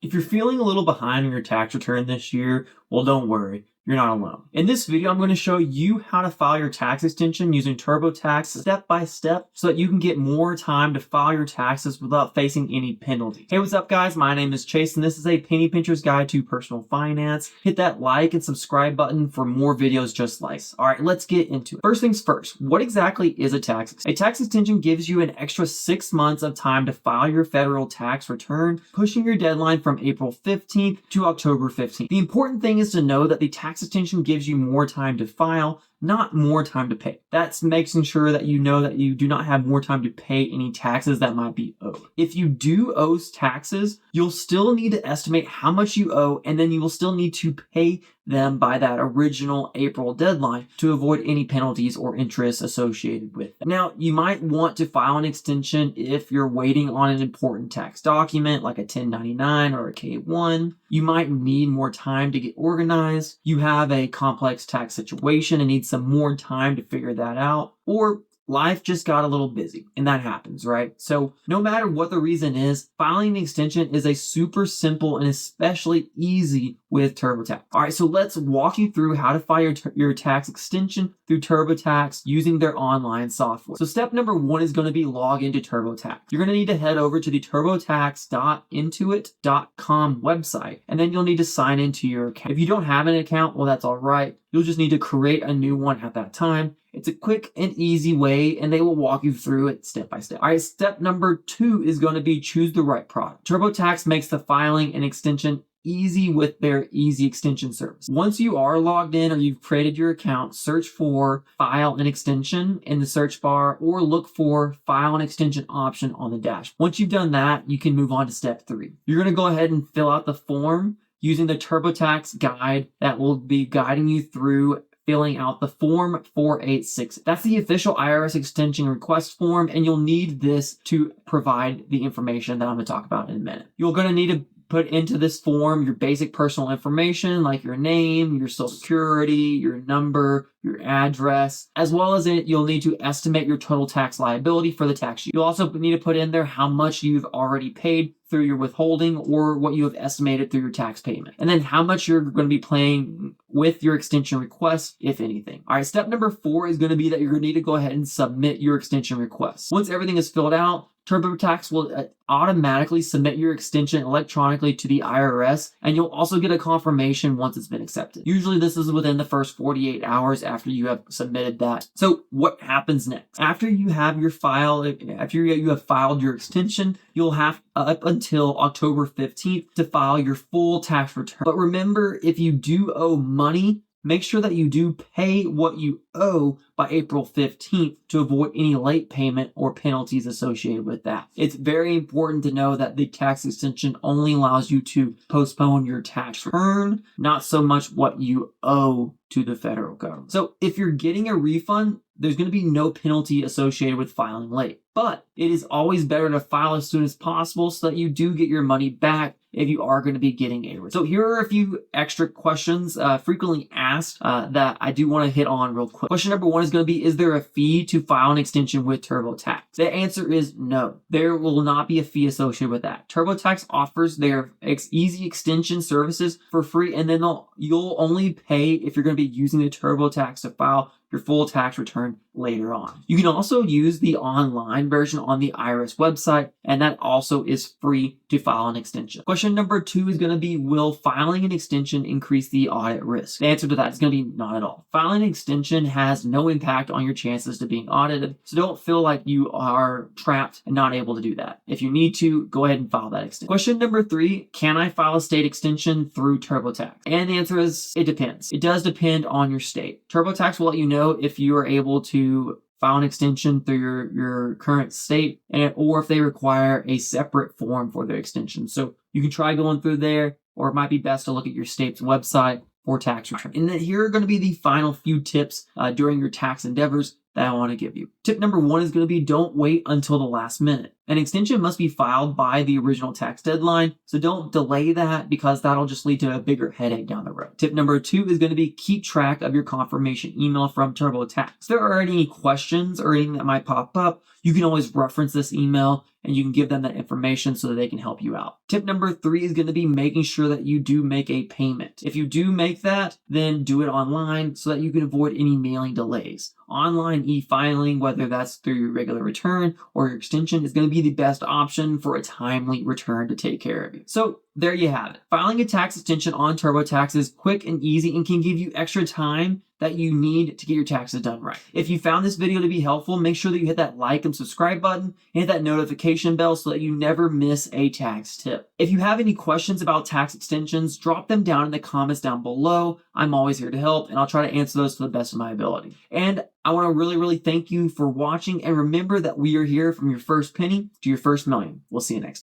If you're feeling a little behind on your tax return this year, well, don't worry. You're not alone. In this video, I'm going to show you how to file your tax extension using TurboTax step by step so that you can get more time to file your taxes without facing any penalty. Hey, what's up guys? My name is Chase and this is a penny pincher's guide to personal finance. Hit that like and subscribe button for more videos just like this. All right, let's get into it. First things first, what exactly is a tax extension? A tax extension gives you an extra 6 months of time to file your federal tax return, pushing your deadline from April 15th to October 15th. The important thing is to know that the tax extension gives you more time to file, not more time to pay. That's making sure that you know that you do not have more time to pay any taxes that might be owed. If you do owe taxes, you'll still need to estimate how much you owe, and then you will still need to pay them by that original April deadline to avoid any penalties or interest associated with them. Now, you might want to file an extension if you're waiting on an important tax document like a 1099 or a K-1. You might need more time to get organized. You have a complex tax situation and need some more time to figure that out, or life just got a little busy, and that happens, right? So no matter what the reason is, filing an extension is a super simple and especially easy with TurboTax. All right, so let's walk you through how to file your tax extension through TurboTax using their online software. So step number one is going to be log into TurboTax. You're going to need to head over to the turbotax.intuit.com website, and then you'll need to sign into your account. If you don't have an account, well, that's all right. You'll just need to create a new one at that time. It's a quick and easy way, and they will walk you through it step by step. All right, step number two is going to be choose the right product. TurboTax makes the filing and extension easy with their easy extension service. Once you are logged in or you've created your account, search for file and extension in the search bar or look for file and extension option on the dash. Once you've done that, you can move on to step three. You're going to go ahead and fill out the form using the TurboTax guide that will be guiding you through filling out the form 486. That's the official IRS extension request form, and you'll need this to provide the information that I'm going to talk about in a minute. You're going to need to put into this form your basic personal information like your name, your social security, your number, your address, as well as you'll need to estimate your total tax liability for the tax year. You'll also need to put in there how much you've already paid through your withholding or what you have estimated through your tax payment, and then how much you're going to be paying with your extension request, if anything. All right, step number four is going to be that you're going to need to go ahead and submit your extension request. Once everything is filled out, TurboTax will automatically submit your extension electronically to the IRS, and you'll also get a confirmation once it's been accepted. Usually this is within the first 48 hours after you have submitted that. So what happens next? After you have filed your extension, you'll have up until October 15th to file your full tax return. But remember, if you do owe money, make sure that you do pay what you owe by April 15th to avoid any late payment or penalties associated with that. It's very important to know that the tax extension only allows you to postpone your tax return, not so much what you owe to the federal government. So if you're getting a refund, there's going to be no penalty associated with filing late. But it is always better to file as soon as possible so that you do get your money back if you are going to be getting a refund. So here are a few extra questions frequently asked that I do want to hit on real quick. Question number one is going to be, is there a fee to file an extension with TurboTax? The answer is no. There will not be a fee associated with that. TurboTax offers their easy extension services for free, and then you'll only pay if you're going to be using the TurboTax to file your full tax return later on. You can also use the online version on the IRS website, and that also is free to file an extension. Question number two is going to be, will filing an extension increase the audit risk? The answer to that is going to be not at all. Filing an extension has no impact on your chances to being audited, so don't feel like you are trapped and not able to do that. If you need to, go ahead and file that extension. Question number three, can I file a state extension through TurboTax? And the answer is, it depends. It does depend on your state. TurboTax will let you know if you are able to file an extension through your current state, or if they require a separate form for their extension. So you can try going through there, or it might be best to look at your state's website for tax return. And then here are going to be the final few tips during your tax endeavors that I want to give you. Tip number one is going to be, don't wait until the last minute. An extension must be filed by the original tax deadline, so don't delay that because that'll just lead to a bigger headache down the road. Tip number two is going to be, keep track of your confirmation email from TurboTax. If there are any questions or anything that might pop up, you can always reference this email and you can give them that information so that they can help you out. Tip number 3 is going to be making sure that you do make a payment. If you do make that, then do it online so that you can avoid any mailing delays. Online e-filing, whether that's through your regular return or your extension, is going to be the best option for a timely return to take care of you. So there you have it. Filing a tax extension on TurboTax is quick and easy and can give you extra time that you need to get your taxes done right. If you found this video to be helpful, make sure that you hit that like and subscribe button and hit that notification bell so that you never miss a tax tip. If you have any questions about tax extensions, drop them down in the comments down below. I'm always here to help, and I'll try to answer those to the best of my ability. And I want to really thank you for watching, and remember that we are here from your first penny to your first million. We'll see you next time.